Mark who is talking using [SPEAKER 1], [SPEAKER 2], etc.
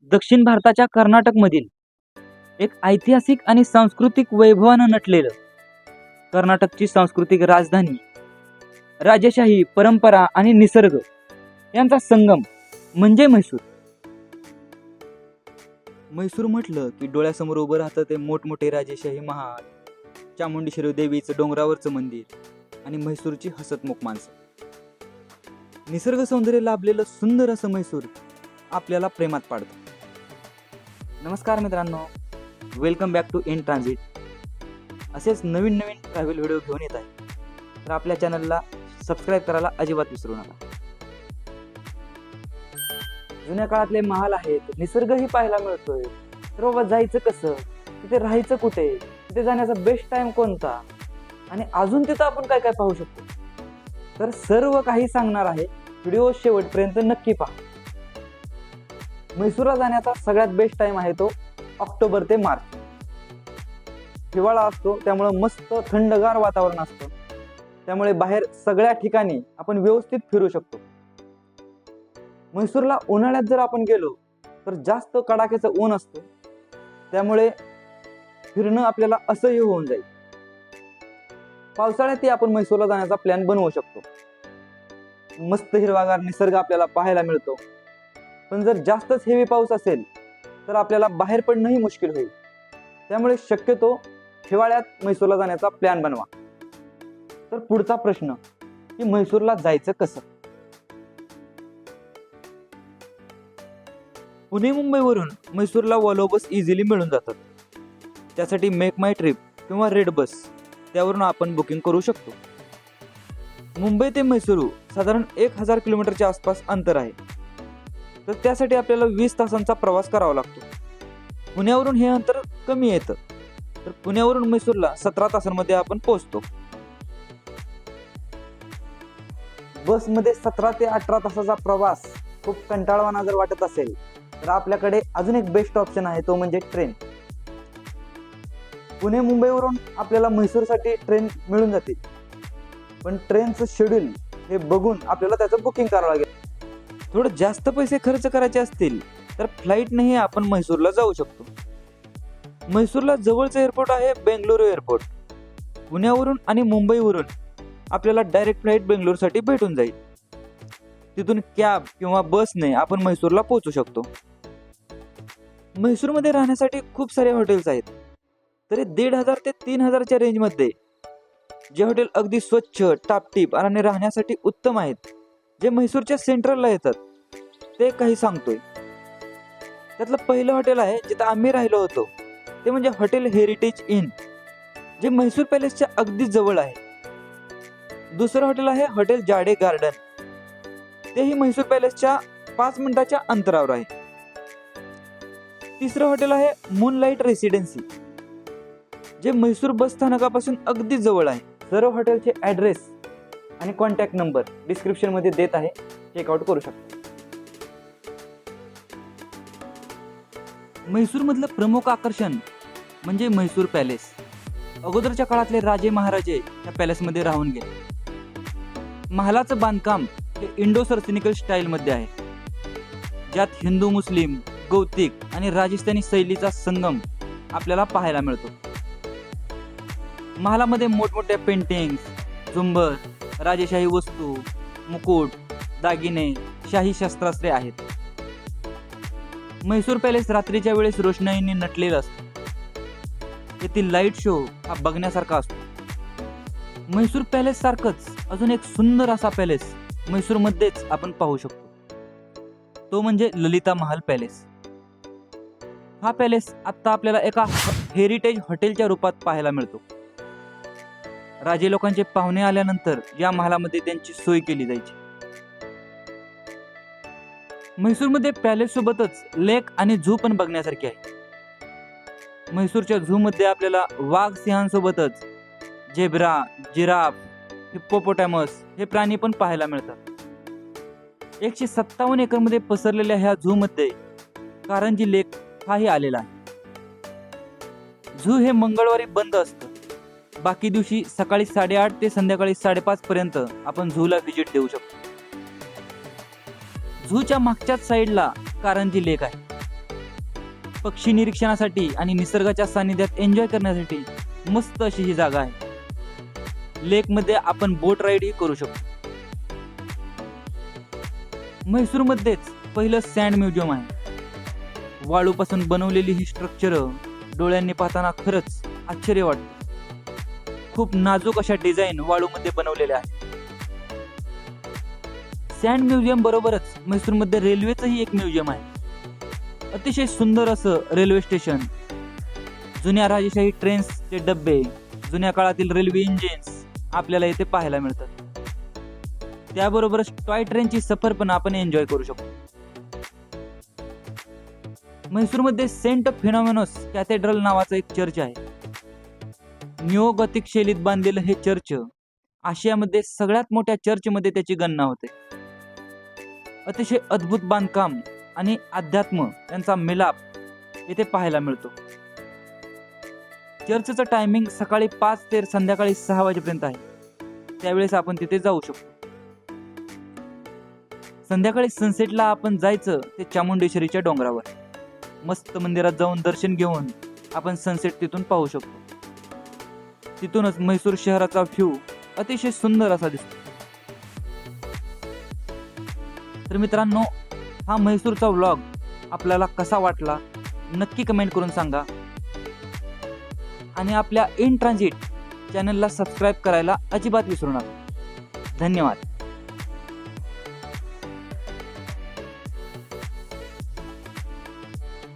[SPEAKER 1] दक्षिण भारताच्या कर्नाटकमधील एक ऐतिहासिक आणि सांस्कृतिक वैभवानं नटलेलं कर्नाटकची सांस्कृतिक राजधानी, राजेशाही, परंपरा आणि निसर्ग यांचा संगम म्हणजे म्हैसूर. म्हैसूर म्हटलं की डोळ्यासमोर उभं राहतं ते मोठमोठे राजेशाही महाल, चामुंडेश्वरी देवीचं डोंगरावरचं मंदिर आणि म्हैसूरची हसतमुख माणसं. निसर्ग सौंदर्य लाभलेलं सुंदर असं म्हैसूर आपल्याला प्रेमात पाडतं. नमस्कार मित्रांनो, welcome back to in transit. असेच नवीन ट्रॅव्हल व्हिडिओ घेऊन येत आहे, तर आपल्या चॅनलला सबस्क्राईब करायला अजिबात विसरू नका. जुन्या काळातले महाल आहेत, निसर्गही पाहायला मिळतोय, तर बाबा जायचं कसं, तिथे राहायचं कुठे, तिथे जाण्याचा बेस्ट टाइम कोणता आणि अजून तिथं आपण काय काय पाहू शकतो, तर सर्व काही सांगणार आहे. व्हिडिओ शेवटपर्यंत नक्की पहा. म्हैसूरला जाण्याचा सगळ्यात बेस्ट टाइम आहे तो ऑक्टोबर ते मार्च. हिवाळा असतो, त्यामुळे मस्त थंडगार वातावरण असतं, त्यामुळे बाहेर सगळ्या ठिकाणी आपण व्यवस्थित फिरू शकतो. म्हैसूरला उन्हाळ्यात जर आपण गेलो तर जास्त कडाक्याचं ऊन असतं, त्यामुळे फिरणं आपल्याला असह्य होऊन जाईल. पावसाळ्यातही आपण म्हैसूरला जाण्याचा प्लॅन बनवू शकतो. मस्त हिरवागार निसर्ग आपल्याला पाहायला मिळतो, पण जर जास्तच हेवी पाऊस असेल तर आपल्याला बाहेर पडणंही मुश्किल होईल. त्यामुळे शक्यतो हिवाळ्यात म्हैसूरला जाण्याचा प्लॅन बनवा. तर पुढचा प्रश्न की म्हैसूरला जायचं कसं. पुणे मुंबईवरून म्हैसूरला वॉल्वो बस इझिली मिळून जातात. त्यासाठी मेक माय ट्रिप किंवा रेड बस त्यावरून आपण बुकिंग करू शकतो. मुंबई ते म्हैसूर साधारण 1000 किलोमीटरच्या आसपास अंतर आहे, तर त्यासाठी आपल्याला 20 तासांचा प्रवास करावा लागतो. पुण्यावरून हे अंतर कमी येतं, तर पुण्यावरून म्हैसूरला 17 तासांमध्ये आपण पोहोचतो. बसमध्ये 17 ते 18 तासाचा प्रवास खूप कंटाळवाणा जर वाटत असेल तर आपल्याकडे अजून एक बेस्ट ऑप्शन आहे, तो म्हणजे ट्रेन. पुणे मुंबईवरून आपल्याला म्हैसूरसाठी ट्रेन मिळून जाते, पण ट्रेनचं शेड्यूल हे बघून आपल्याला त्याचं बुकिंग करावं लागेल. थोडं जास्त पैसे खर्च करायचे असतील तर फ्लाईटनेही आपण म्हैसूरला जाऊ शकतो. म्हैसूरला जवळचं एअरपोर्ट आहे बेंगळुरू एअरपोर्ट. पुण्यावरून आणि मुंबईवरून आपल्याला डायरेक्ट फ्लाईट बेंगळुरूसाठी भेटून जाईल. तिथून कॅब किंवा बसने आपण म्हैसूरला पोहोचू शकतो. म्हैसूरमध्ये राहण्यासाठी खूप सारे हॉटेल्स आहेत, तरी 1500 ते 3000च्या रेंजमध्ये जे हॉटेल अगदी स्वच्छ, टापटीप आणि राहण्यासाठी उत्तम आहेत, जे म्हैसूरच्या सेंट्रलला येतात, ते काही सांगतोय. त्यातलं पहिलं हॉटेल आहे जिथं आम्ही राहिलो होतो, ते म्हणजे हॉटेल हेरिटेज इन, जे म्हैसूर पॅलेसच्या अगदी जवळ आहे. दुसरं हॉटेल आहे हॉटेल जाडे गार्डन, तेही म्हैसूर पॅलेसच्या 5 मिनिटाच्या अंतरावर आहे. तिसरं हॉटेल आहे मूनलाईट रेसिडेन्सी, जे म्हैसूर बस स्थानकापासून अगदी जवळ आहे. सर्व हॉटेलचे ॲड्रेस आणि कॉन्टॅक्ट नंबर डिस्क्रिप्शन मध्ये देत आहे, चेकआउट करू शकता. म्हैसूर मधलं प्रमुख आकर्षण म्हणजे म्हैसूर पॅलेस. अगोदरच्या काळातले राजे महाराजे या पॅलेसमध्ये राहून गेले. महालाचं बांधकाम हे इंडो सर्सिनिकल स्टाईल मध्ये आहे, ज्यात हिंदू, मुस्लिम, गौतिक आणि राजस्थानी शैलीचा संगम आपल्याला पाहायला मिळतो. महालामध्ये मोठमोठ्या पेंटिंग्स, झुंबर, राजेशाही वस्तू, मुकुट, दागिने, शाही शस्त्रास्त्रे आहेत. म्हैसूर पॅलेस रात्रीच्या वेळेस रोषणाईने नटलेलं असतं. येथील लाईट शो हा बघण्यासारखा असतो. म्हैसूर पॅलेस सारखंच अजून एक सुंदर असा पॅलेस म्हैसूर मध्येच आपण पाहू शकतो, तो म्हणजे ललिता महाल पॅलेस. हा पॅलेस आता आपल्याला एका हेरिटेज हॉटेलच्या रूपात पाहायला मिळतो. राजे लोकांचे पाहुणे आल्यानंतर या महालामध्ये त्यांची सोय केली जायची. म्हैसूरमध्ये पॅलेस सोबतच लेक आणि झू पण बघण्यासारखी आहे. म्हैसूरच्या झू मध्ये आपल्याला वाघ, सिंहांसोबतच झेब्रा, जिराफ, हिप्पोपोटॅमस हे प्राणी पण पाहायला मिळतात. 157 एकरमध्ये पसरलेल्या ह्या झू मध्ये कारंजी लेक हाही आलेला आहे. झू हे मंगळवारी बंद असतं. बाकी दिवशी सकाळी 8:30 ते संध्याकाळी 5:30 पर्यंत आपण झूला व्हिजिट देऊ शकतो. झूच्या मागच्याच साईडला कारंजी लेक आहे. पक्षी निरीक्षणासाठी आणि निसर्गाच्या सानिध्यात एन्जॉय करण्यासाठी मस्त अशी ही जागा आहे. लेकमध्ये आपण बोट राईडही करू शकतो. म्हैसूरमध्येच पहिलं सँड म्युझियम आहे. वाळूपासून बनवलेली ही स्ट्रक्चर डोळ्यांनी पाहताना खरंच आश्चर्य वाटतं. खूप नाजूक अशा डिझाईन वाळूमध्ये बनवलेल्या आहेत. सँड म्युझियम बरोबरच म्हैसूरमध्ये रेल्वेचंही एक म्युझियम आहे. अतिशय सुंदर असं रेल्वे स्टेशन, जुन्या राजेशाही ट्रेन्सचे डब्बे, जुन्या काळातील रेल्वे इंजिन्स आपल्याला इथे पाहायला मिळतात. त्याबरोबरच टॉय ट्रेनची सफर पण आपण एन्जॉय करू शकतो. म्हैसूरमध्ये सेंट फिनॉमेनोस कॅथेड्रल नावाचं एक चर्च आहे. न्यू गॉथिक शैलीत बांधलेलं हे चर्च आशियामध्ये सगळ्यात मोठ्या चर्चमध्ये त्याची गणना होते. अतिशय अद्भुत बांधकाम आणि अध्यात्म यांचा मिलाप येथे पाहायला मिळतो. चर्चचं टायमिंग सकाळी 5 ते संध्याकाळी 6 वाजेपर्यंत आहे. त्यावेळेस आपण तिथे जाऊ शकतो. संध्याकाळी सनसेटला आपण जायचं ते चामुंडेश्वरीच्या डोंगरावर. मस्त मंदिरात जाऊन दर्शन घेऊन आपण सनसेट तिथून पाहू शकतो. तिथूनच म्हैसूर शहराचा व्ह्यू अतिशय सुंदर असा दिसतो. तर मित्रांनो, हा म्हैसूरचा व्लॉग आपल्याला कसा वाटला नक्की कमेंट करून सांगा. आणि आपल्या इन ट्रान्झिट चॅनलला सबस्क्राईब करायला अजिबात विसरू नका. धन्यवाद.